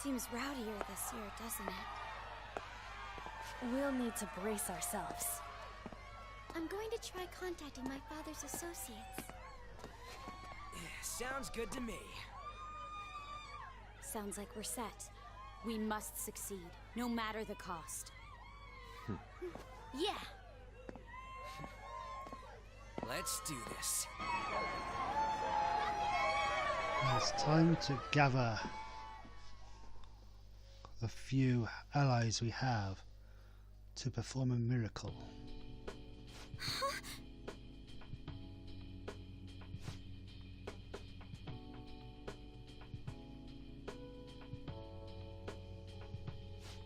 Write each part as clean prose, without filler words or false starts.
Seems rowdier this year, doesn't it? We'll need to brace ourselves. I'm going to try contacting my father's associates. Sounds good to me. Sounds like we're set. We must succeed, no matter the cost. Yeah! Let's do this. It's time to gather the few allies we have to perform a miracle.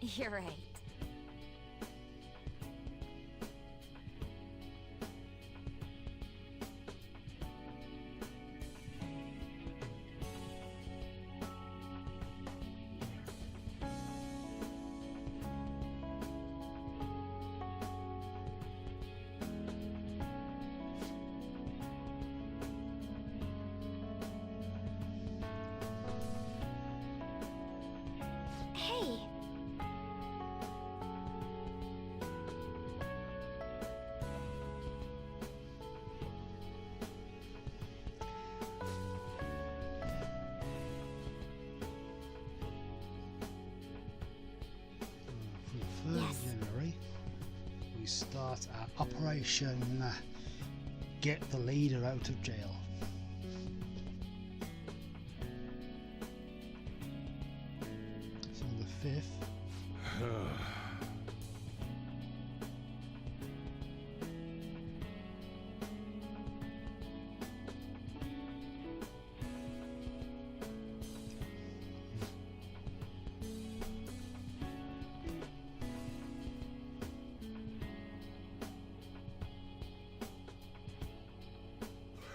You're right. Hey! From the 3rd Yes. of January, we start our Operation Get the Leader Out of Jail. So on the 5th,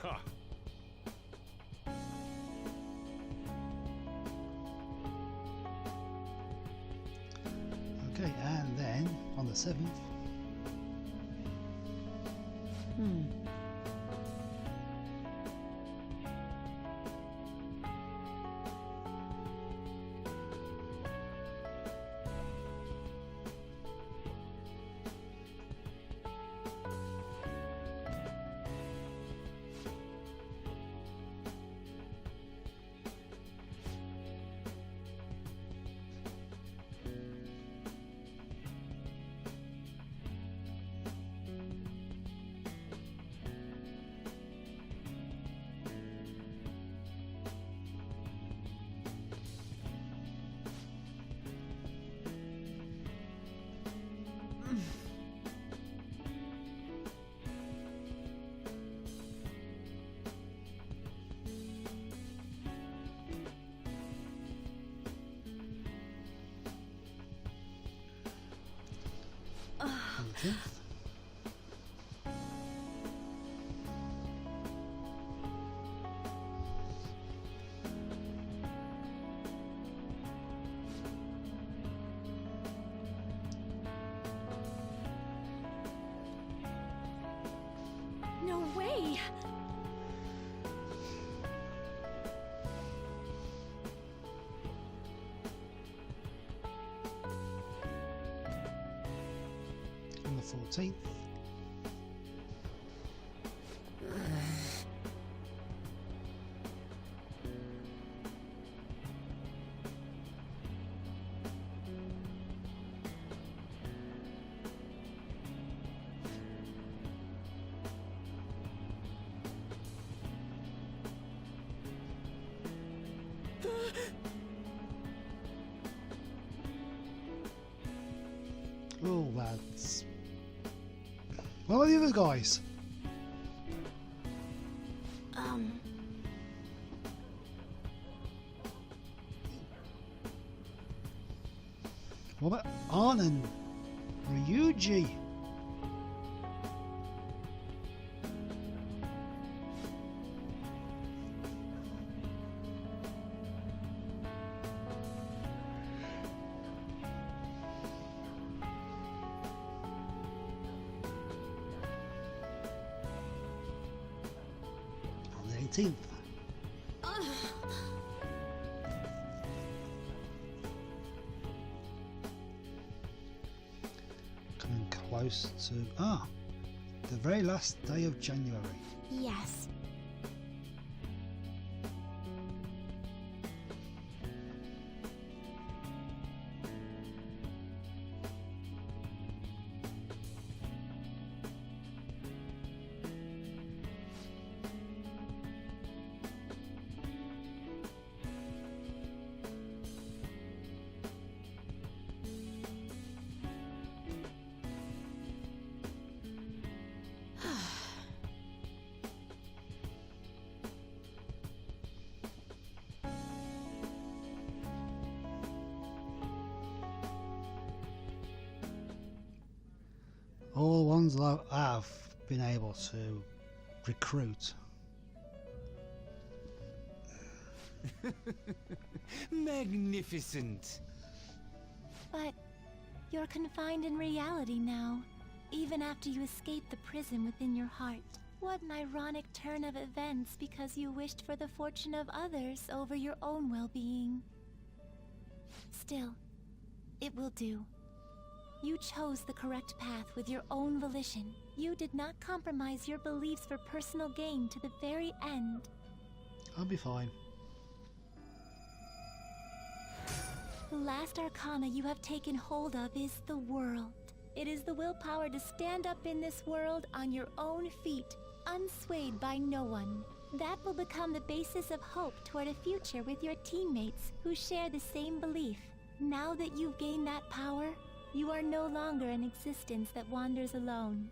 Ha! okay, and then on the 7th, on the 10th, No way! on the 14th, oh lads. What are the other guys? What about Arn and Ryuji? On the 18th. close to the very last day of January. Yes. All the ones that I've been able to recruit. Magnificent. But you're confined in reality now, even after you escaped the prison within your heart. What an ironic turn of events because you wished for the fortune of others over your own well-being. Still, it will do. You chose the correct path with your own volition. You did not compromise your beliefs for personal gain to the very end. I'll be fine. The last arcana you have taken hold of is the world. It is the willpower to stand up in this world on your own feet, unswayed by no one. That will become the basis of hope toward a future with your teammates who share the same belief. Now that you've gained that power, you are no longer an existence that wanders alone.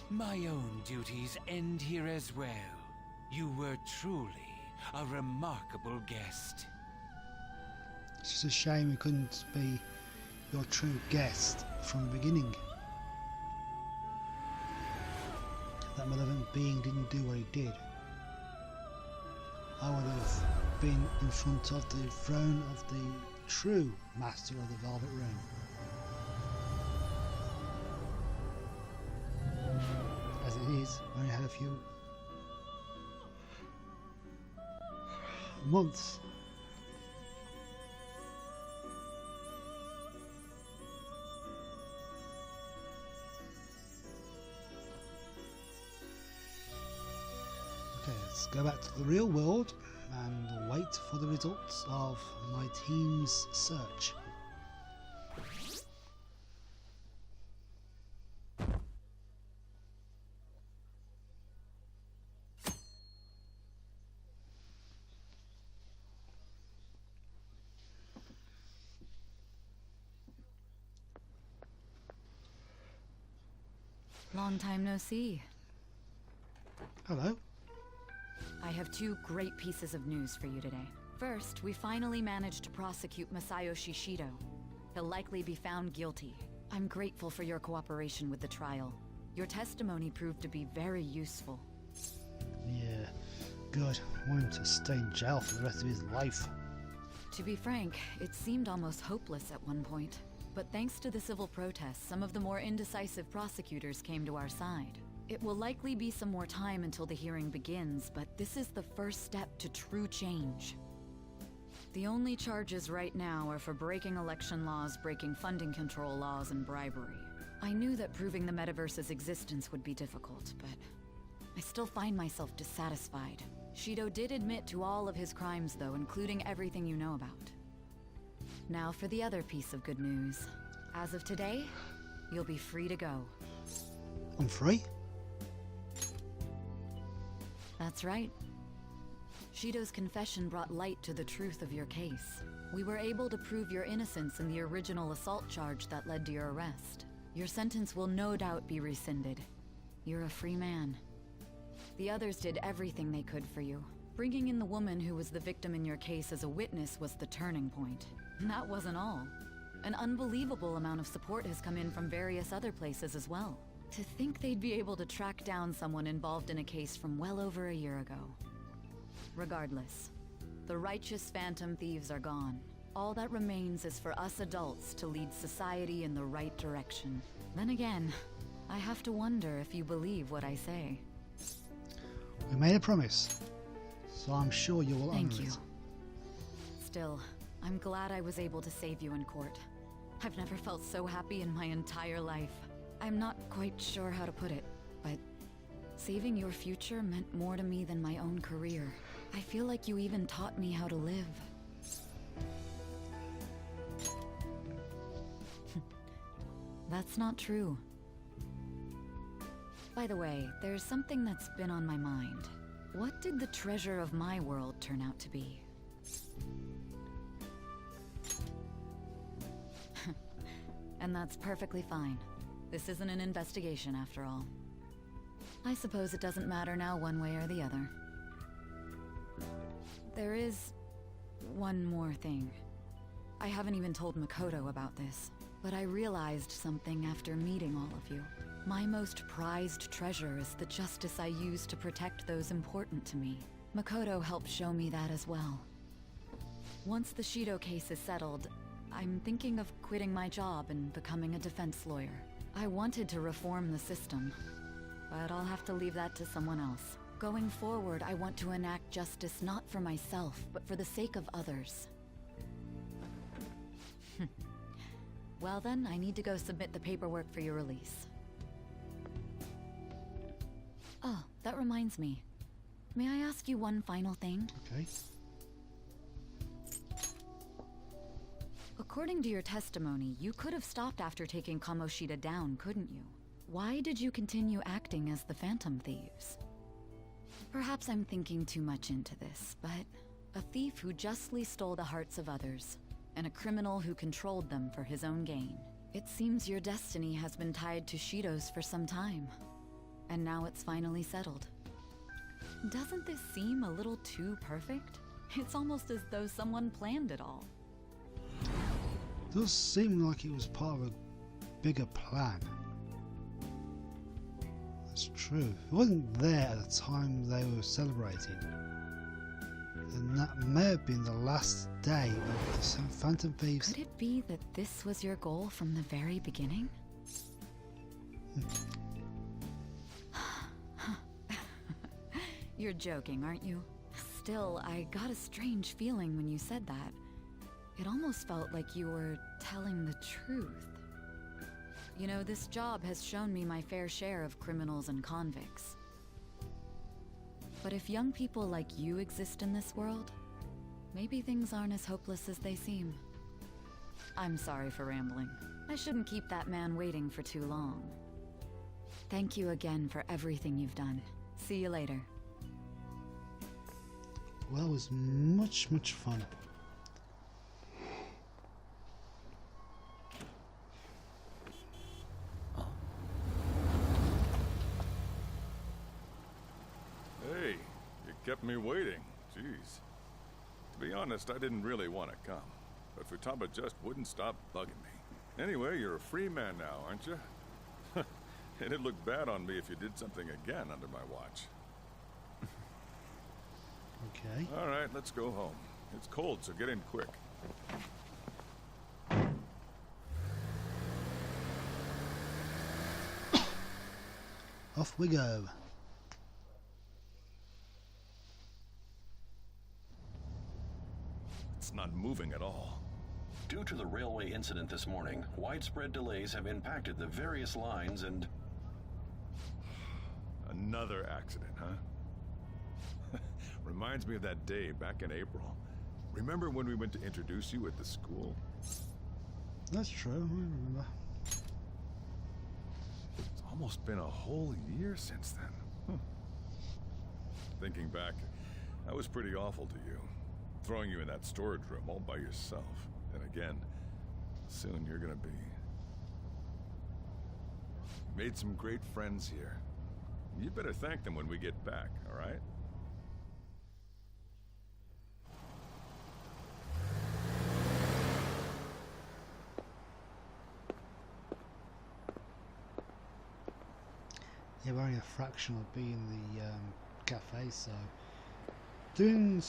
My own duties end here as well. You were truly a remarkable guest. It's just a shame we couldn't be your true guest from the beginning. That malevolent being didn't do what he did. I would have been in front of the throne of the true master of the Velvet Room. As it is, I only had a few months. Okay, let's go back to the real world and wait for the results of my team's search. Long time no see. Hello. I have two great pieces of news for you today. First, we finally managed to prosecute Masayoshi Shido. He'll likely be found guilty. I'm grateful for your cooperation with the trial. Your testimony proved to be very useful. Yeah, good. I want him to stay in jail for the rest of his life. To be frank, it seemed almost hopeless at one point. But thanks to the civil protests, some of the more indecisive prosecutors came to our side. It will likely be some more time until the hearing begins, but this is the first step to true change. The only charges right now are for breaking election laws, breaking funding control laws, and bribery. I knew that proving the metaverse's existence would be difficult, but I still find myself dissatisfied. Shido did admit to all of his crimes, though, including everything you know about. Now for the other piece of good news. As of today, you'll be free to go. I'm free? That's right. Shido's confession brought light to the truth of your case. We were able to prove your innocence in the original assault charge that led to your arrest. Your sentence will no doubt be rescinded. You're a free man. The others did everything they could for you. Bringing in the woman who was the victim in your case as a witness was the turning point. And that wasn't all. An unbelievable amount of support has come in from various other places as well. To think they'd be able to track down someone involved in a case from well over a year ago. Regardless, the righteous phantom thieves are gone. All that remains is for us adults to lead society in the right direction. Then again, I have to wonder if you believe what I say. We made a promise. So I'm sure you will honor Thank you. it. Still, I'm glad I was able to save you in court. I've never felt so happy in my entire life. I'm not quite sure how to put it, but saving your future meant more to me than my own career. I feel like you even taught me how to live. That's not true. By the way, there's something that's been on my mind. What did the treasure of my world turn out to be? And that's perfectly fine. This isn't an investigation after all. I suppose it doesn't matter now one way or the other. There is one more thing. I haven't even told Makoto about this, but I realized something after meeting all of you. My most prized treasure is the justice I use to protect those important to me. Makoto helped show me that as well. Once the Shido case is settled, I'm thinking of quitting my job and becoming a defense lawyer. I wanted to reform the system, but I'll have to leave that to someone else. Going forward, I want to enact justice not for myself, but for the sake of others. Well then, I need to go submit the paperwork for your release. Oh, that reminds me. May I ask you one final thing? Okay. According to your testimony, you could have stopped after taking Kamoshida down, couldn't you? Why did you continue acting as the Phantom Thieves? Perhaps I'm thinking too much into this, but a thief who justly stole the hearts of others, and a criminal who controlled them for his own gain. It seems your destiny has been tied to Shido's for some time, and now it's finally settled. Doesn't this seem a little too perfect? It's almost as though someone planned it all. Does seem like it was part of a bigger plan. That's true. It wasn't there at the time they were celebrating. And that may have been the last day of the Phantom Thieves. Could it be that this was your goal from the very beginning? You're joking, aren't you? Still, I got a strange feeling when you said that. It almost felt like you were telling the truth. You know, this job has shown me my fair share of criminals and convicts. But if young people like you exist in this world, maybe things aren't as hopeless as they seem. I'm sorry for rambling. I shouldn't keep that man waiting for too long. Thank you again for everything you've done. See you later. Well, it was much fun. Hey, you kept me waiting. Jeez. To be honest, I didn't really want to come, but Futaba just wouldn't stop bugging me. Anyway, you're a free man now, aren't you? And it'd look bad on me if you did something again under my watch. Okay. All right, let's go home. It's cold, so get in quick. Off we go. It's not moving at all. Due to the railway incident this morning, widespread delays have impacted the various lines and... Another accident, huh? Reminds me of that day back in April. Remember when we went to introduce you at the school? That's true, I remember. It's almost been a whole year since then. Thinking back, I was pretty awful to you. Throwing you in that storage room all by yourself. And again, soon you're gonna be. Made some great friends here. You better thank them when we get back, all right? Yeah, we're only a fraction of being the cafe, so doing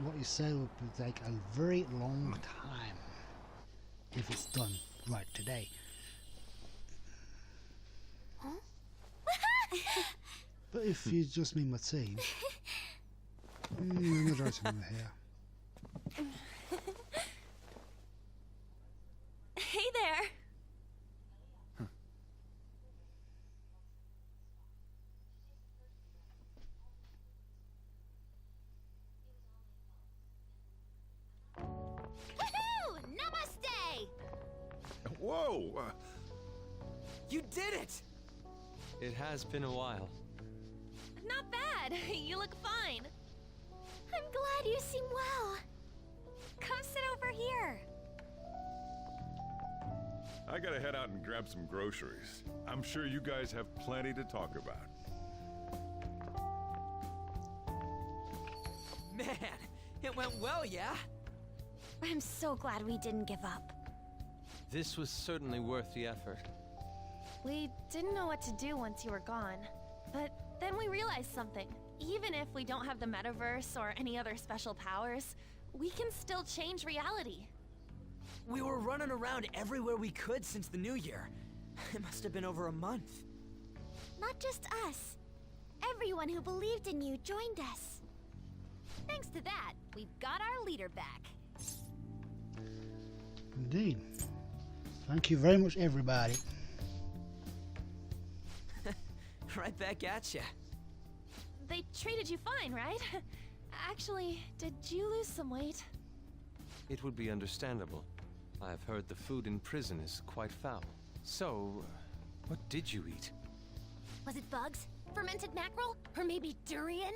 what you say would take a very long time if it's done right today. But if you just mean my team, Another item here. Hey there! Woohoo! Namaste! Whoa! You did it! It has been a while. Not bad. You look fine. I'm glad you seem well. Come sit over here. I gotta head out and grab some groceries. I'm sure you guys have plenty to talk about. Man, it went well, yeah? I'm so glad we didn't give up. This was certainly worth the effort. We didn't know what to do once you were gone. But then we realized something. Even if we don't have the metaverse or any other special powers, we can still change reality. We were running around everywhere we could since the new year. It must have been over a month. Not just us. Everyone who believed in you joined us. Thanks to that, we've got our leader back. Indeed. Thank you very much, everybody. Right back at ya. They treated you fine, right? Actually, did you lose some weight? It would be understandable. I've heard the food in prison is quite foul. So, what did you eat? Was it bugs? Fermented mackerel? Or maybe durian?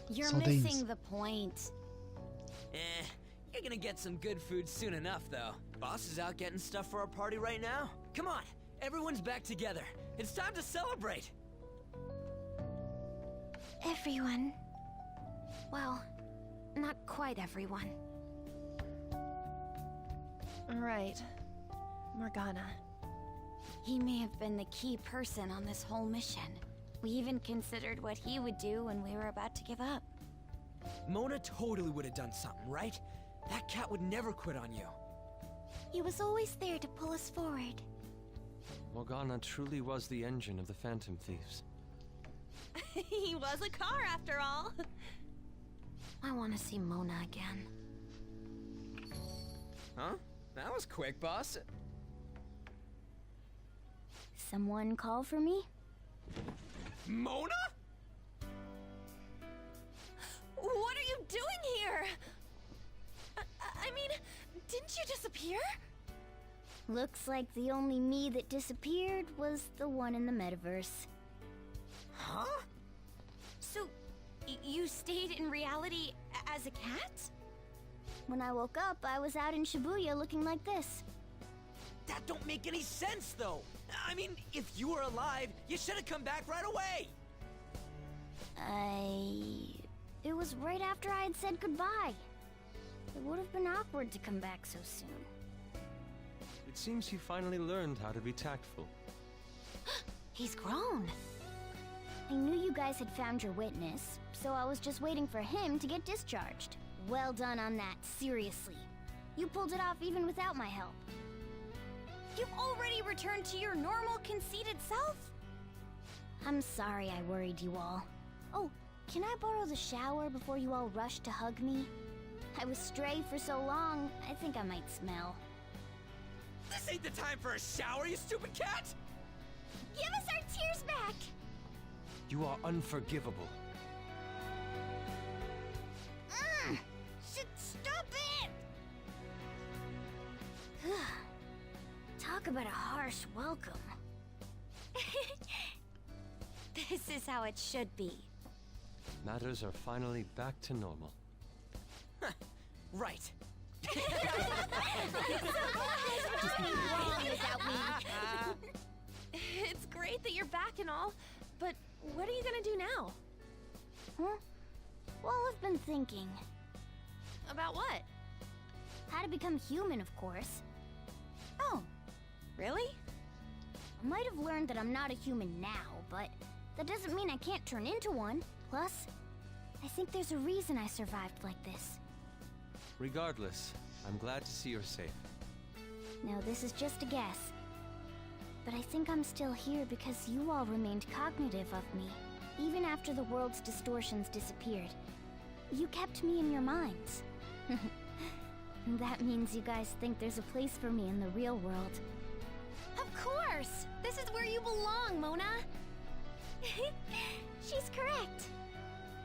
You're Sardines. missing the point. You're gonna get some good food soon enough, though. Boss is out getting stuff for our party right now. Come on, everyone's back together. It's time to celebrate. Everyone. Well, not quite everyone. Right. Morgana. He may have been the key person on this whole mission. We even considered what he would do when we were about to give up. Mona totally would have done something, right? That cat would never quit on you. He was always there to pull us forward. Morgana truly was the engine of the Phantom Thieves. He was a car after all. I want to see Mona again. Huh? That was quick, boss. Someone call for me? Mona? What are you doing here? I mean, didn't you disappear? Looks like the only me that disappeared was the one in the metaverse. Huh? So, you stayed in reality as a cat? When I woke up, I was out in Shibuya looking like this. That don't make any sense, though. I mean, if you were alive, you should have come back right away. It was right after I had said goodbye. It would have been awkward to come back so soon. It seems you finally learned how to be tactful. He's grown. I knew you guys had found your witness, so I was just waiting for him to get discharged. Well done on that, seriously. You pulled it off even without my help. You've already returned to your normal, conceited self? I'm sorry I worried you all. Oh, can I borrow the shower before you all rush to hug me? I was stray for so long, I think I might smell. This ain't the time for a shower, you stupid cat! Give us our tears back! You are unforgivable. Stop it! Talk about a harsh welcome. This is how it should be. Matters are finally back to normal. Right. It's great that you're back and all, but what are you gonna do now? Huh? Well, I've been thinking. About what? How to become human, of course. Oh, really? I might have learned that I'm not a human now, but that doesn't mean I can't turn into one. Plus, I think there's a reason I survived like this. Regardless, I'm glad to see you're safe. Now, this is just a guess. But I think I'm still here because you all remained cognitive of me, even after the world's distortions disappeared. You kept me in your minds. That means you guys think there's a place for me in the real world. Of course! This is where you belong, Mona! She's correct.